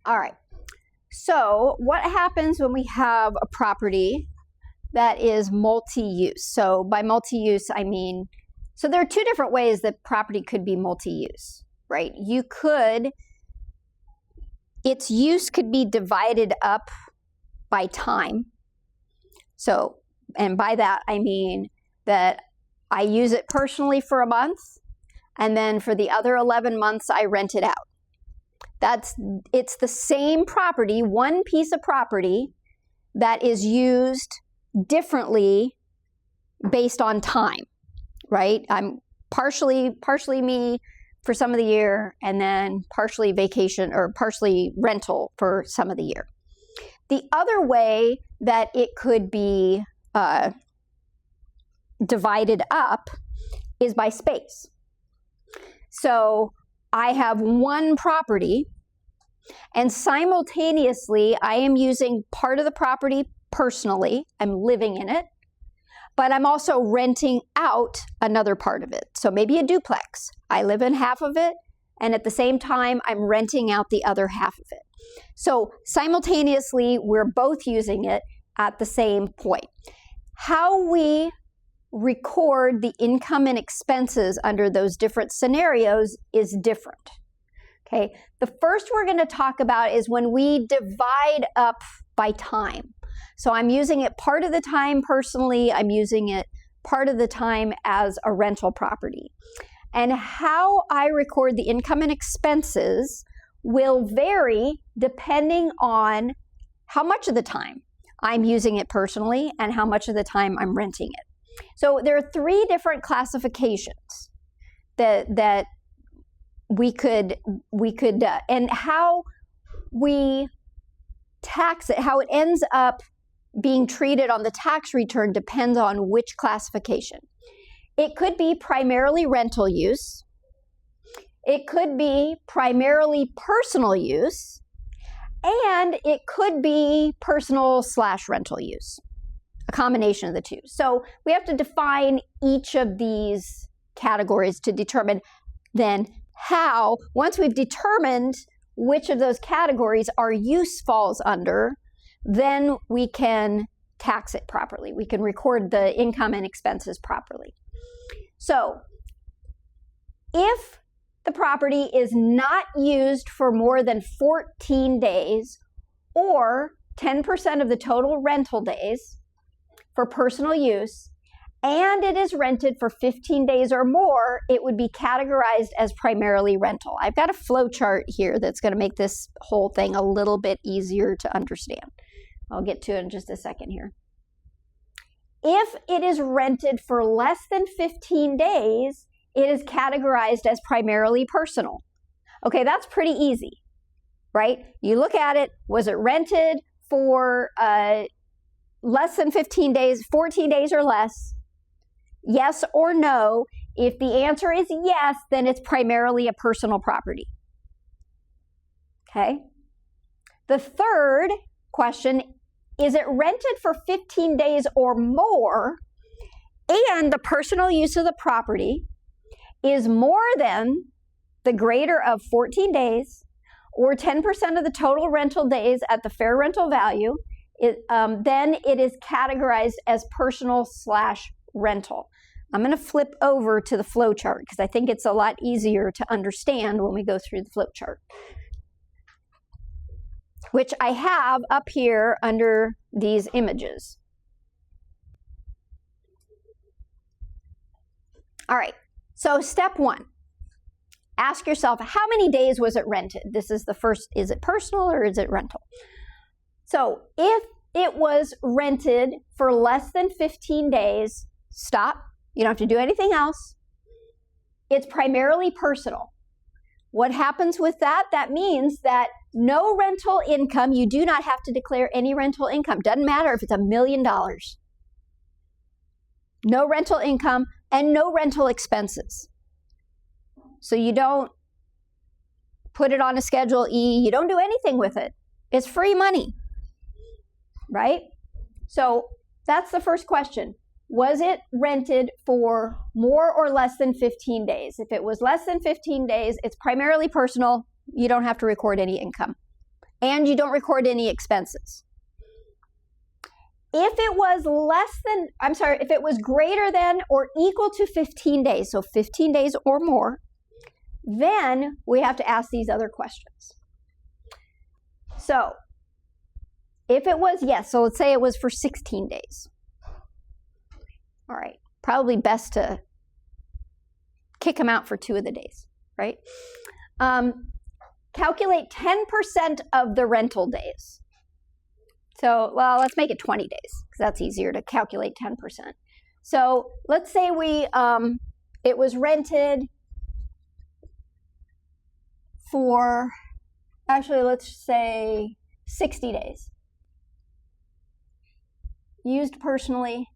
All right. So what happens when we have a property that is multi-use? So by multi-use, I mean, so there are two different ways that property could be multi-use, right? Its use could be divided up by time. So, and by that, I mean that I use it personally for a month, and then for the other 11 months, I rent it out. It's the same property, one piece of property that is used differently based on time, right? I'm partially me for some of the year, and then partially vacation or partially rental for some of the year. The other way that it could be divided up is by space. So I have one property, and simultaneously I am using part of the property personally. I'm living in it, but I'm also renting out another part of it. So maybe a duplex. I live in half of it, and at the same time I'm renting out the other half of it. So simultaneously we're both using it at the same point. How we record the income and expenses under those different scenarios is different. Okay, the first we're going to talk about is when we divide up by time. So I'm using it part of the time personally, I'm using it part of the time as a rental property. And how I record the income and expenses will vary depending on how much of the time I'm using it personally and how much of the time I'm renting it. So there are three different classifications that we could and how we tax it, how it ends up being treated on the tax return depends on which classification. It could be primarily rental use. It could be primarily personal use, and it could be personal/rental use, a combination of the two. So we have to define each of these categories to determine then how, once we've determined which of those categories our use falls under, then we can tax it properly. We can record the income and expenses properly. So if the property is not used for more than 14 days or 10% of the total rental days for personal use, and it is rented for 15 days or more, it would be categorized as primarily rental. I've got a flow chart here that's going to make this whole thing a little bit easier to understand. I'll get to it in just a second here. If it is rented for less than 15 days, it is categorized as primarily personal. Okay, that's pretty easy, right? You look at it, was it rented for less than 15 days, 14 days or less? Yes or no. If the answer is yes, then it's primarily a personal property. Okay. The third question, is it rented for 15 days or more, and the personal use of the property is more than the greater of 14 days or 10% of the total rental days at the fair rental value, then it is categorized as personal/rental. I'm going to flip over to the flow chart because I think it's a lot easier to understand when we go through the flow chart, which I have up here under these images. All right, so step one, ask yourself, how many days was it rented? This is the first, is it personal or is it rental? So if it was rented for less than 15 days, stop. You don't have to do anything else. It's primarily personal. What happens with that? That means that no rental income, you do not have to declare any rental income. Doesn't matter if it's $1 million. No rental income and no rental expenses. So you don't put it on a Schedule E. You don't do anything with it. It's free money, right? So that's the first question. Was it rented for more or less than 15 days? If it was less than 15 days, it's primarily personal. You don't have to record any income. and you don't record any expenses. If it was if it was greater than or equal to 15 days, so 15 days or more, then we have to ask these other questions. So if it was, yes, so let's say it was for 16 days. All right, probably best to kick them out for 2 of the days, right? Calculate 10% of the rental days. So, well, let's make it 20 days because that's easier to calculate 10%. So let's say it was rented for, actually, let's say 60 days. Used personally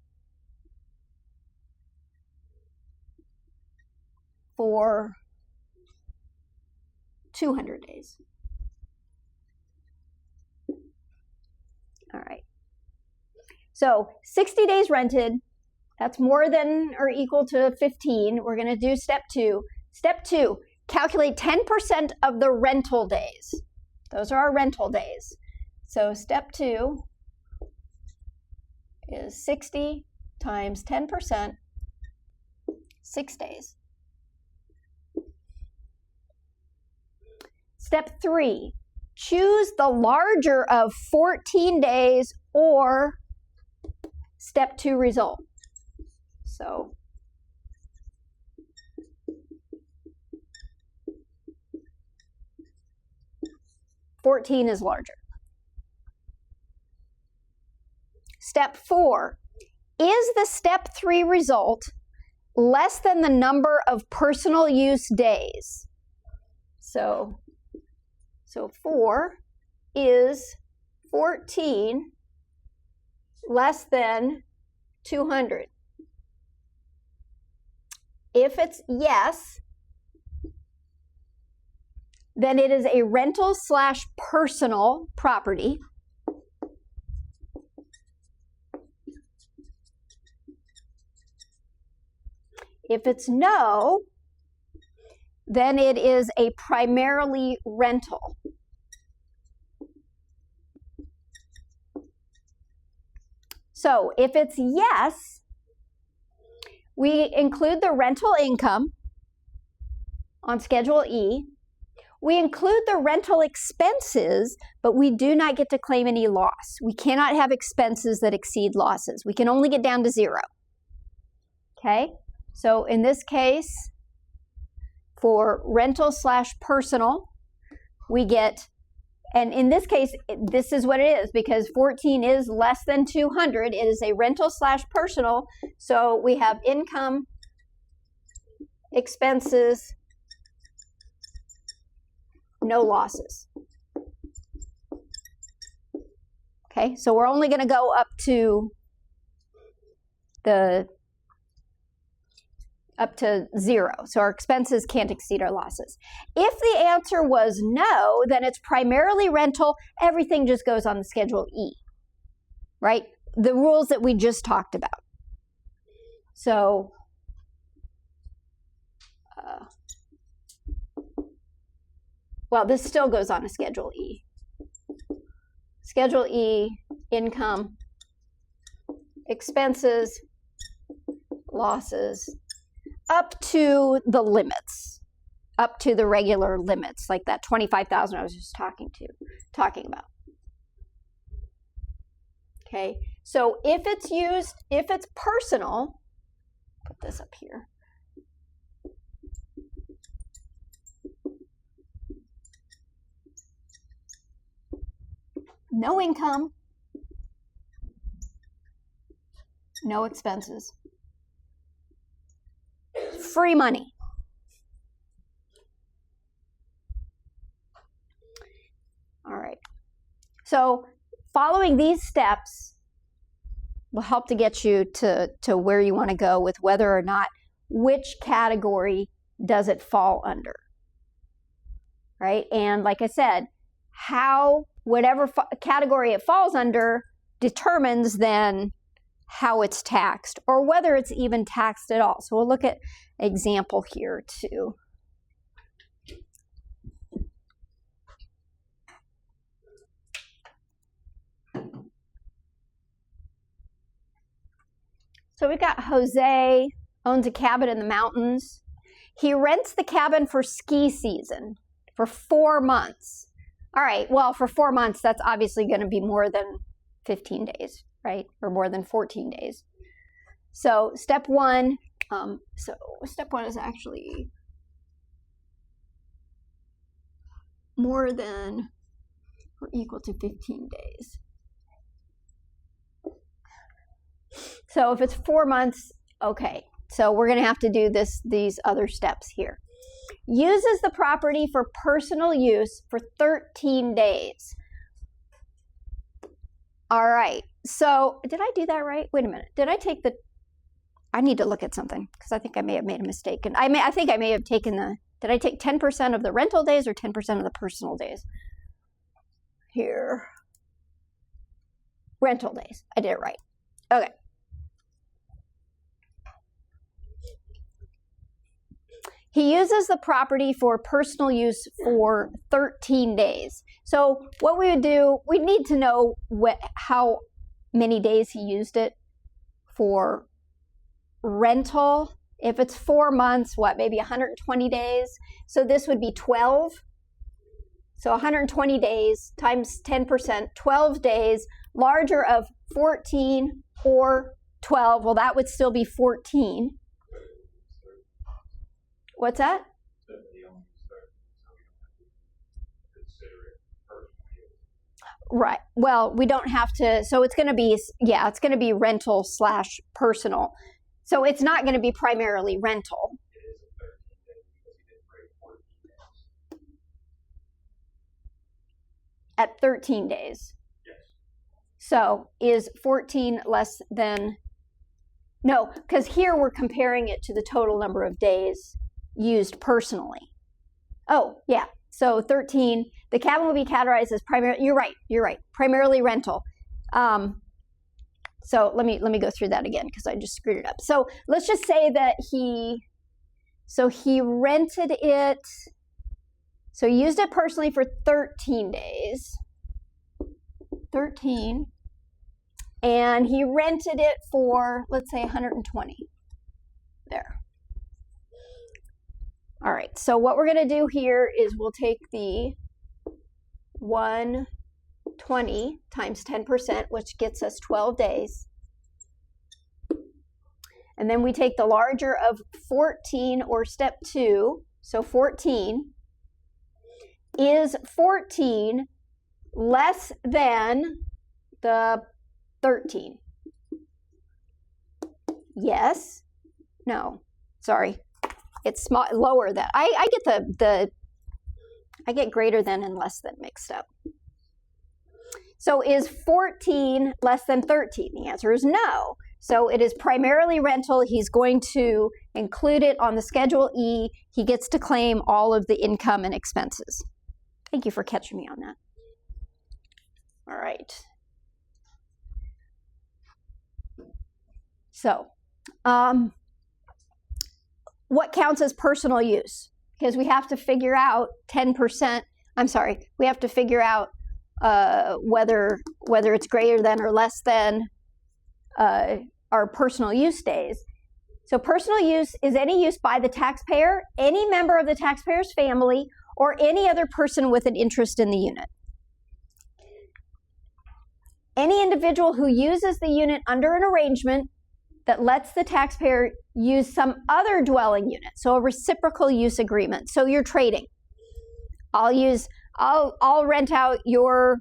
for 200 days. All right. So 60 days rented, that's more than or equal to 15. We're going to do step 2. Step 2, calculate 10% of the rental days. Those are our rental days. So step 2 is 60 times 10%, 6 days. Step 3, choose the larger of 14 days or step 2 result. So $14 is larger. Step 4, is the step 3 result less than the number of personal use days? So 4 is 14 less than 200. If it's yes, then it is a rental / personal property. If it's no, then it is a primarily rental. So if it's yes, we include the rental income on Schedule E. We include the rental expenses, but we do not get to claim any loss. We cannot have expenses that exceed losses. We can only get down to 0. Okay? So in this case, for rental / personal, we get, and in this case, this is what it is because 14 is less than 200. It is a rental / personal. So we have income, expenses, no losses. Okay, so we're only going to go up to up to 0. So our expenses can't exceed our losses. If the answer was no, then it's primarily rental. Everything just goes on the Schedule E, right? The rules that we just talked about. So, well, this still goes on a Schedule E. Schedule E, income, expenses, losses, up to the limits, up to the regular limits, like that 25,000 I was just talking about. Okay, so if it's personal, put this up here. No income, no expenses. Free money. All right. So following these steps will help to get you to where you want to go with whether or not which category does it fall under. Right? And like I said, whatever category it falls under determines then how it's taxed or whether it's even taxed at all. So we'll look at an example here too. So we've got Jose, owns a cabin in the mountains. He rents the cabin for ski season for 4 months. All right, well, for 4 months, that's obviously going to be more than 15 days, right? Or more than 14 days. So step one, step one is actually more than or equal to 15 days. So if it's 4 months, okay. So we're going to have to do these other steps here. Uses the property for personal use for 13 days. All right. So did I do that right? Wait a minute. Did I take the... I need to look at something because I think I may have made a mistake. And I think I may have taken the... Did I take 10% of the rental days or 10% of the personal days? Here. Rental days. I did it right. Okay. He uses the property for personal use for 13 days. So what we would do, we need to know how many days he used it for rental. If it's 4 months, maybe 120 days? So this would be 12. So 120 days times 10%, 12 days, larger of 14 or 12. Well, that would still be 14. What's that? Right. Well, we don't have to. So it's going to be, it's going to be rental / personal. So it's not going to be primarily rental. At 13 days. Yes. So is 14 less than, no, because here we're comparing it to the total number of days used personally. Oh, yeah. So 13, the cabin will be categorized as primarily, you're right, primarily rental. So let me go through that again because I just screwed it up. So let's just say that he rented it, so he used it personally for 13 days. 13. And he rented it for, let's say, 120. There. All right, so what we're going to do here is we'll take the 120 times 10%, which gets us 12 days. And then we take the larger of 14, or step 2, so 14. Is 14 less than the 13? Yes. No. Sorry. It's small, lower than. I get I get greater than and less than mixed up. So is 14 less than 13? The answer is no. So it is primarily rental. He's going to include it on the Schedule E. He gets to claim all of the income and expenses. Thank you for catching me on that. All right. So, what counts as personal use? Because we have to figure out 10%. We have to figure out whether it's greater than or less than our personal use days. So personal use is any use by the taxpayer, any member of the taxpayer's family, or any other person with an interest in the unit. Any individual who uses the unit under an arrangement that lets the taxpayer use some other dwelling unit, so a reciprocal use agreement. So you're trading. I'll rent out your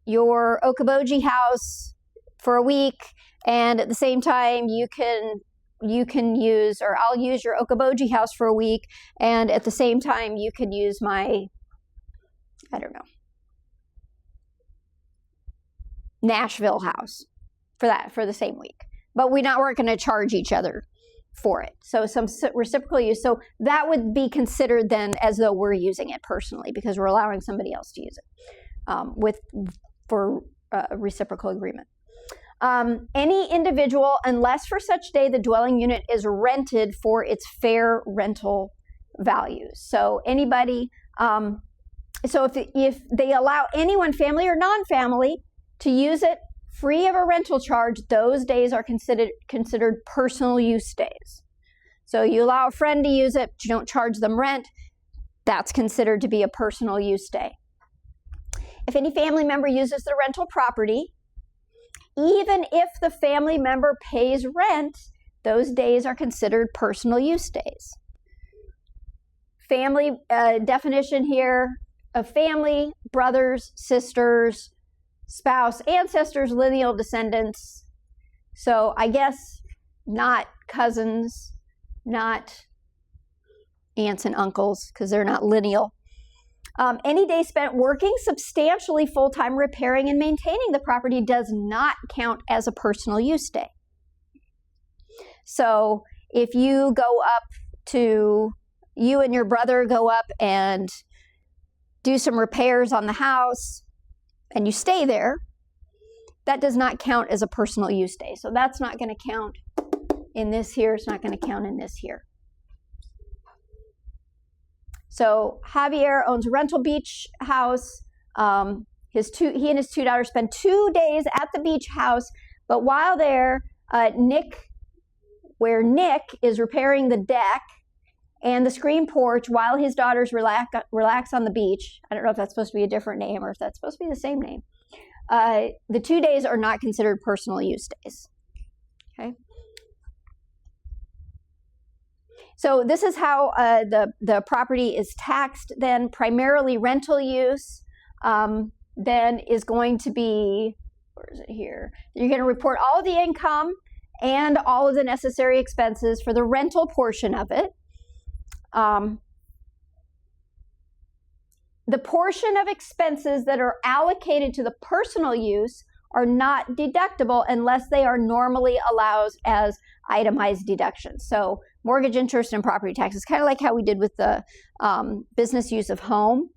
Okoboji house for a week, and at the same time you can use, or I'll use your Okoboji house for a week, and at the same time you can use my, I don't know, Nashville house for the same week. But we're not going to charge each other for it. So some reciprocal use. So that would be considered then as though we're using it personally because we're allowing somebody else to use it for a reciprocal agreement. Any individual, unless for such day the dwelling unit is rented for its fair rental value. So anybody, so if they allow anyone, family or non-family, to use it free of a rental charge, those days are considered personal use days. So you allow a friend to use it, but you don't charge them rent, that's considered to be a personal use day. If any family member uses the rental property, even if the family member pays rent, those days are considered personal use days. Family definition here of family: brothers, sisters, spouse, ancestors, lineal descendants. So I guess not cousins, not aunts and uncles, because they're not lineal. Any day spent working substantially full-time repairing and maintaining the property does not count as a personal use day. So if you and your brother go up and do some repairs on the house and you stay there, that does not count as a personal use day. So that's not going to count in this here. It's not going to count in this here. So Javier owns a rental beach house. He and his two daughters spend 2 days at the beach house, but while there, Nick is repairing the deck and the screen porch while his daughters relax on the beach. I don't know if that's supposed to be a different name or if that's supposed to be the same name. The 2 days are not considered personal use days. Okay. So this is how the property is taxed then. Primarily rental use then is going to be, where is it here? You're going to report all of the income and all of the necessary expenses for the rental portion of it. The portion of expenses that are allocated to the personal use are not deductible unless they are normally allowed as itemized deductions. So mortgage, interest, and property taxes, kind of like how we did with the business use of home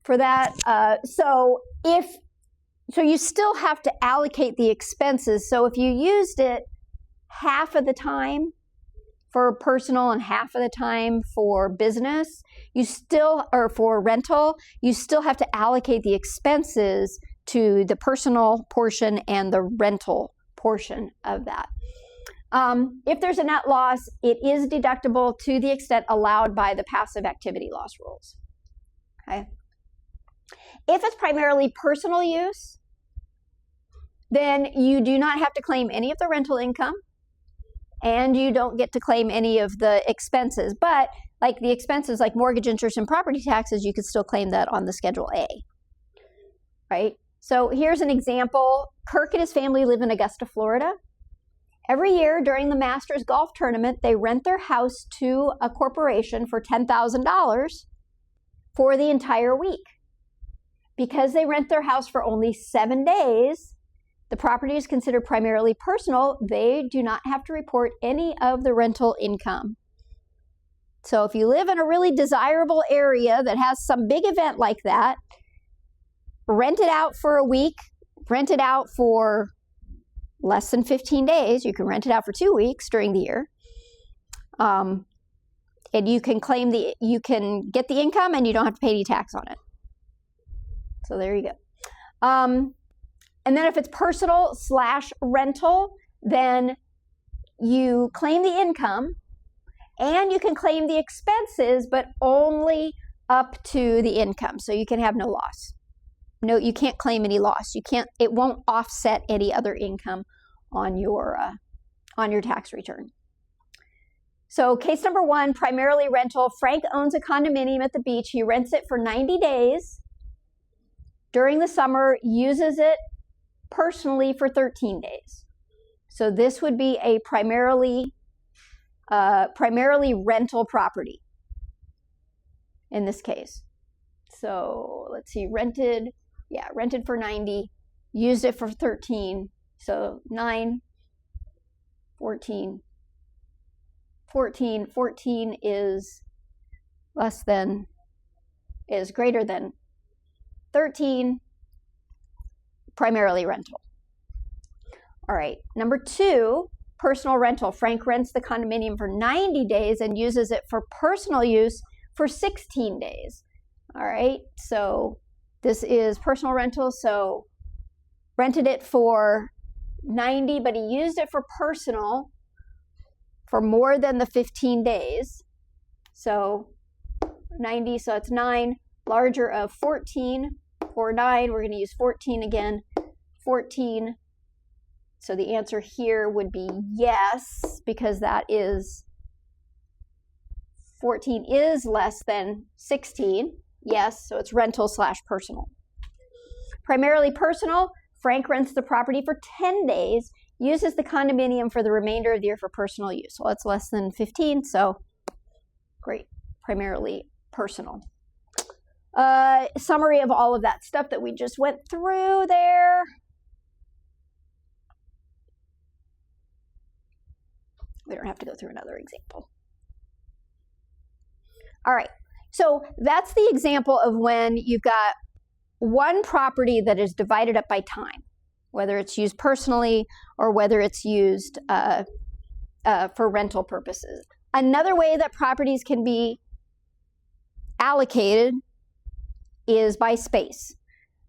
for that. So you still have to allocate the expenses. So if you used it half of the time for personal and half of the time for business, or for rental, you still have to allocate the expenses to the personal portion and the rental portion of that. If there's a net loss, it is deductible to the extent allowed by the passive activity loss rules. Okay. If it's primarily personal use, then you do not have to claim any of the rental income, and you don't get to claim any of the expenses. But like the expenses like mortgage, interest, and property taxes, you could still claim that on the Schedule A. Right? So here's an example. Kirk and his family live in Augusta, Florida. Every year during the Masters Golf Tournament, they rent their house to a corporation for $10,000 for the entire week. Because they rent their house for only 7 days, the property is considered primarily personal. They do not have to report any of the rental income. So if you live in a really desirable area that has some big event like that, rent it out for a week, rent it out for less than 15 days. You can rent it out for 2 weeks during the year. And you can get the income and you don't have to pay any tax on it. So there you go. And then if it's personal/rental, then you claim the income and you can claim the expenses, but only up to the income. So you can have no loss. No, you can't claim any loss. It won't offset any other income on your tax return. So case number 1, primarily rental. Frank owns a condominium at the beach. He rents it for 90 days. During the summer, uses it personally for 13 days. So this would be a primarily rental property in this case. So let's see, rented for 90, used it for 13. So 9, 14 is greater than 13, primarily rental. All right, number 2, personal rental. Frank rents the condominium for 90 days and uses it for personal use for 16 days. All right, so this is personal rental, so rented it for 90, but he used it for personal for more than the 15 days. So 90, so it's 9, larger of 14 or 9. We're going to use 14 again. 14. So the answer here would be yes, because that is 14 is less than 16. Yes, so it's rental / personal. Primarily personal, Frank rents the property for 10 days, uses the condominium for the remainder of the year for personal use. Well, it's less than 15, so great. Primarily personal. Summary of all of that stuff that we just went through there. We don't have to go through another example. All right, so that's the example of when you've got one property that is divided up by time, whether it's used personally or whether it's used for rental purposes. Another way that properties can be allocated is by space.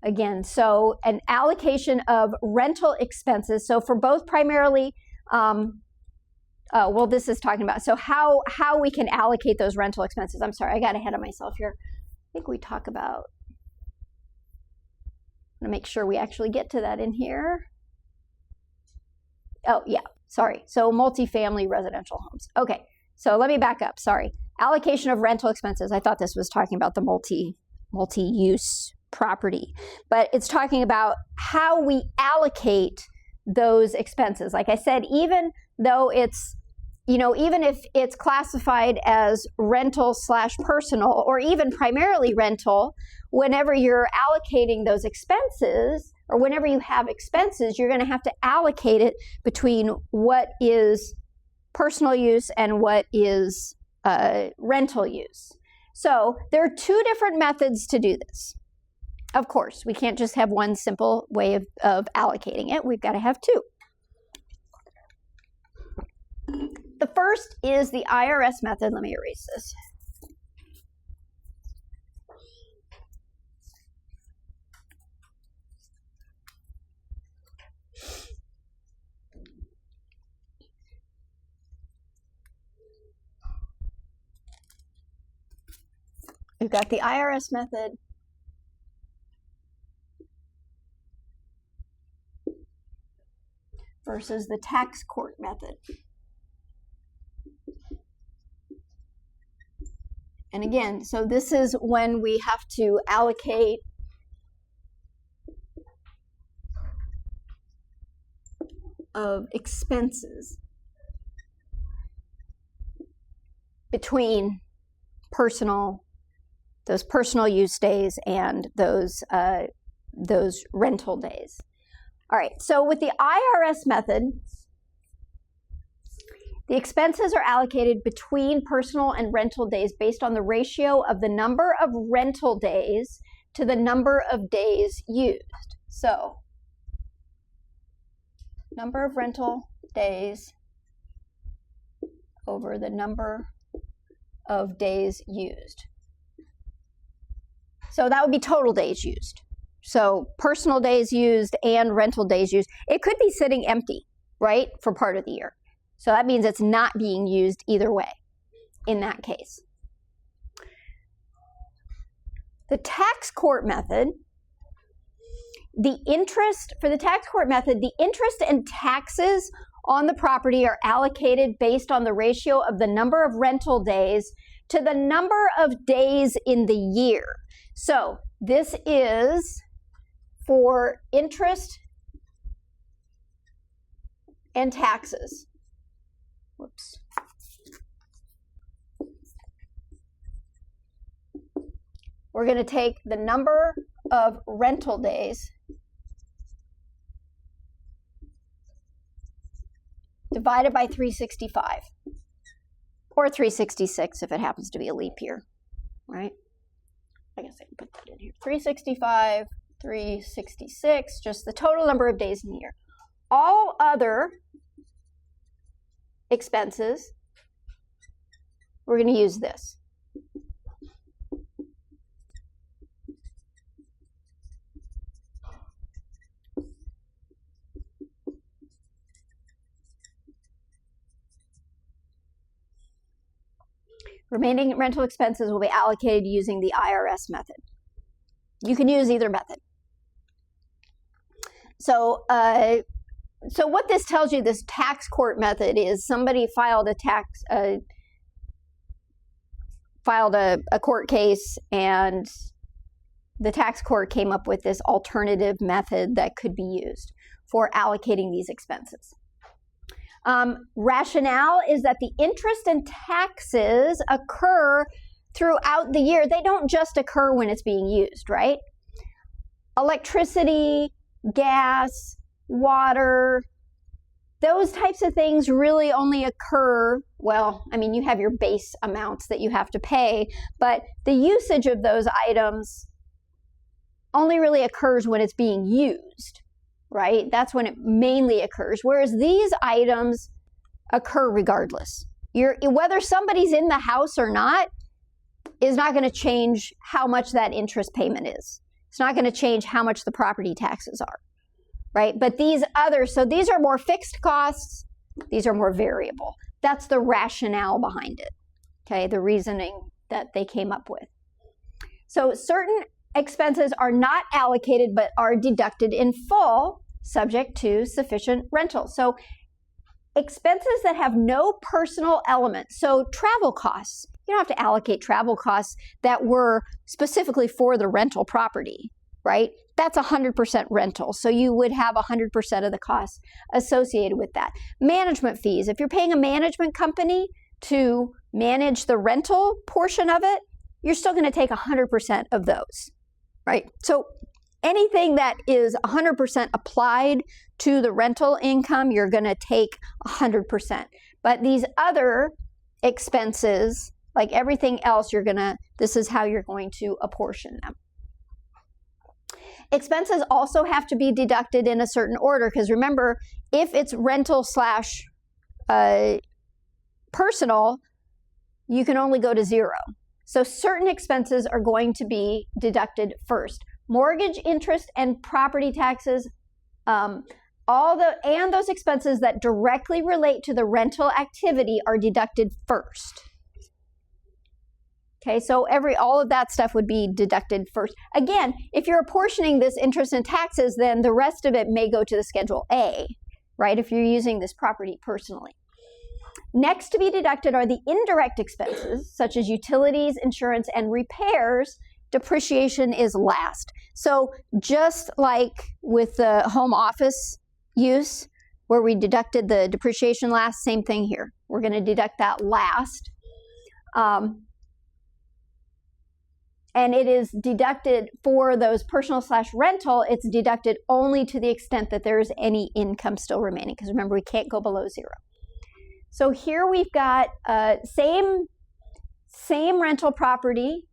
Again, so an allocation of rental expenses. So for both primarily, well, this is talking about, so how we can allocate those rental expenses. I'm sorry, I got ahead of myself here. I think we talk about, I'm going to make sure we actually get to that in here. Oh, yeah, sorry. So multifamily residential homes. Okay, so let me back up, sorry. Allocation of rental expenses. I thought this was talking about the multi-use property, but it's talking about how we allocate those expenses. Like I said, even though it's, even if it's classified as rental / personal, or even primarily rental, whenever you're allocating those expenses, or whenever you have expenses, you're going to have to allocate it between what is personal use and what is rental use. So there are two different methods to do this. Of course, we can't just have one simple way of allocating it. We've got to have two. The first is the IRS method. Let me erase this. We've got the IRS method. Versus the tax court method. And again, so this is when we have to allocate of expenses between those personal use days and those rental days. All right, so with the IRS method, the expenses are allocated between personal and rental days based on the ratio of the number of rental days to the number of days used. So, number of rental days over the number of days used. So that would be total days used. So personal days used and rental days used. It could be sitting empty, right, for part of the year. So that means it's not being used either way in that case. The tax court method, the interest and taxes on the property are allocated based on the ratio of the number of rental days to the number of days in the year. So this is for interest and taxes. Whoops. We're going to take the number of rental days divided by 365, or 366 if it happens to be a leap year, right? I guess I can put that in here. 365, 366, just the total number of days in the year. All other expenses, we're going to use this. Remaining rental expenses will be allocated using the IRS method. You can use either method. So what this tells you, this tax court method, is somebody filed a court case, and the tax court came up with this alternative method that could be used for allocating these expenses. Rationale is that the interest and taxes occur throughout the year. They don't just occur when it's being used, right? Electricity, gas, water, those types of things really only occur, well, I mean, you have your base amounts that you have to pay, but the usage of those items only really occurs when it's being used, right? That's when it mainly occurs, whereas these items occur regardless. Whether somebody's in the house or not is not going to change how much that interest payment is. It's not going to change how much the property taxes are, right? But these others, so these are more fixed costs, these are more variable. That's the rationale behind it, okay? The reasoning that they came up with. So certain expenses are not allocated but are deducted in full, subject to sufficient rental. So expenses that have no personal element, so travel costs, you don't have to allocate travel costs that were specifically for the rental property, right? That's 100% rental, so you would have 100% of the costs associated with that. Management fees, if you're paying a management company to manage the rental portion of it, you're still going to take 100% of those, right? So anything that is 100% applied to the rental income, you're going to take 100%. But these other expenses, like everything else, this is how you're going to apportion them. Expenses also have to be deducted in a certain order, because remember, if it's rental slash personal, you can only go to zero. So certain expenses are going to be deducted first. Mortgage interest and property taxes, and those expenses that directly relate to the rental activity are deducted first. Okay, so all of that stuff would be deducted first. Again, if you're apportioning this interest and taxes, then the rest of it may go to the Schedule A, right, if you're using this property personally. Next to be deducted are the indirect expenses, such as utilities, insurance, and repairs. Depreciation is last. So just like with the home office use, where we deducted the depreciation last, same thing here. We're going to deduct that last. And it is deducted for those personal slash rental, it's deducted only to the extent that there's any income still remaining, because remember, we can't go below zero. So here we've got same rental property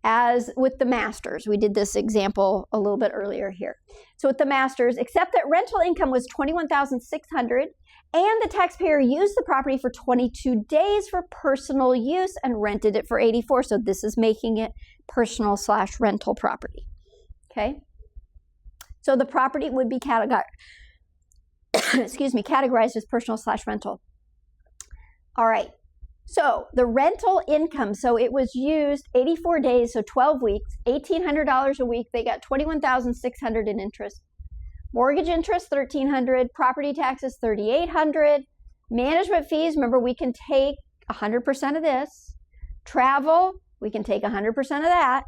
as with the masters. We did this example a little bit earlier here. So with the masters, except that rental income was $21,600 and the taxpayer used the property for 22 days for personal use and rented it for 84. So this is making it personal slash rental property. Okay. So the property would be categorized as personal slash rental. All right. So the rental income, so it was used 84 days, so 12 weeks, $1,800 a week. They got $21,600 in interest. Mortgage interest, $1,300. Property taxes, $3,800. Management fees, remember, we can take 100% of this. Travel, we can take 100% of that.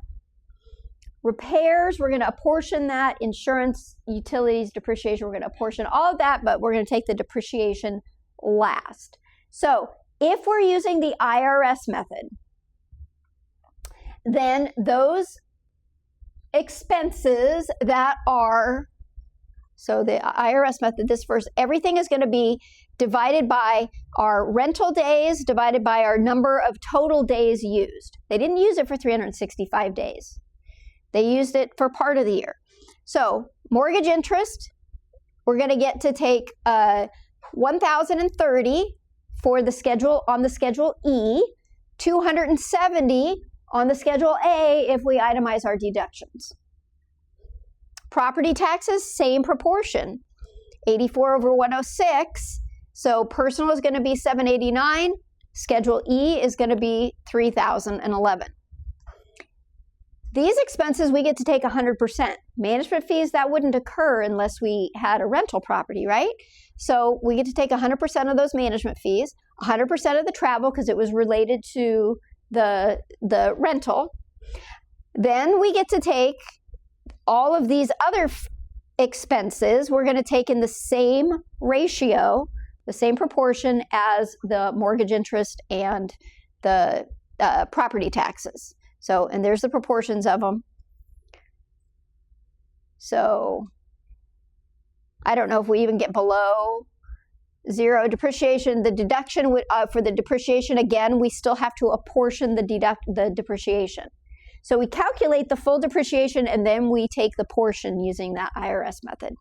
Repairs, we're going to apportion that. Insurance, utilities, depreciation, we're going to apportion all of that, but we're going to take the depreciation last. So if we're using the IRS method, then those expenses that are, so the IRS method, this first, everything is going to be divided by our rental days, divided by our number of total days used. They didn't use it for 365 days. They used it for part of the year. So mortgage interest, we're going to get to take 1,030 for the schedule on the Schedule E, 270 on the Schedule A if we itemize our deductions. Property taxes, same proportion, 84 over 106. So personal is going to be 789, Schedule E is going to be $3,011. These expenses we get to take 100%. Management fees, that wouldn't occur unless we had a rental property, right? So we get to take 100% of those management fees, 100% of the travel because it was related to the rental. Then we get to take all of these other expenses. We're going to take in the same ratio, the same proportion as the mortgage interest and the property taxes. So, and there's the proportions of them. So, I don't know if we even get below zero. Depreciation, the deduction would, for the depreciation, again, we still have to apportion the depreciation. So we calculate the full depreciation and then we take the portion using that IRS method.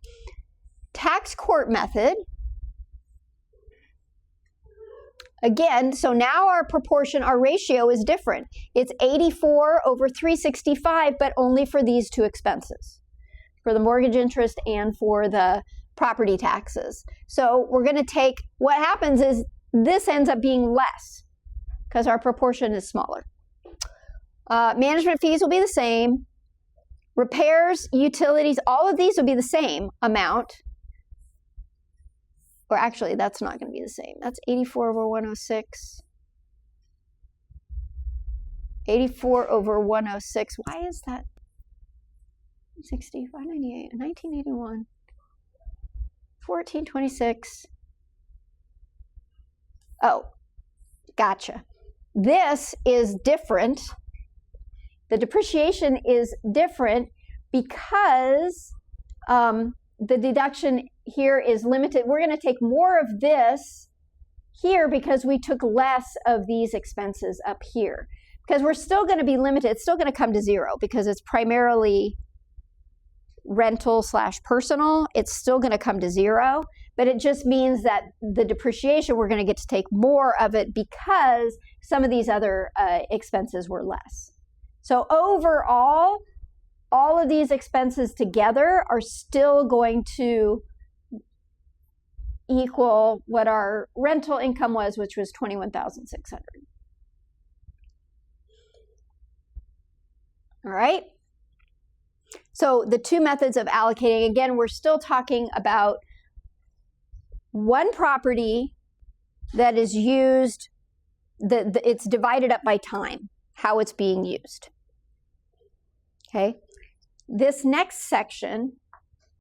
Tax court method. Again, so now our proportion, our ratio is different. It's 84/365, but only for these two expenses, for the mortgage interest and for the property taxes. So we're going to take, what happens is this ends up being less because our proportion is smaller. Management fees will be the same. Repairs, utilities, all of these will be the same amount. Or actually, that's not going to be the same. That's 84/106. 84/106. Why is that? 60, 598, 1981, 1426. Oh, gotcha. This is different. The depreciation is different because the deduction here is limited. We're going to take more of this here because we took less of these expenses up here. Because we're still going to be limited. It's still going to come to zero because it's primarily rental/personal. It's still going to come to zero. But it just means that the depreciation, we're going to get to take more of it because some of these other expenses were less. So overall, all of these expenses together are still going to equal what our rental income was, which was $21,600. All right. So the two methods of allocating, again, we're still talking about one property that is used, it's divided up by time, how it's being used. Okay. This next section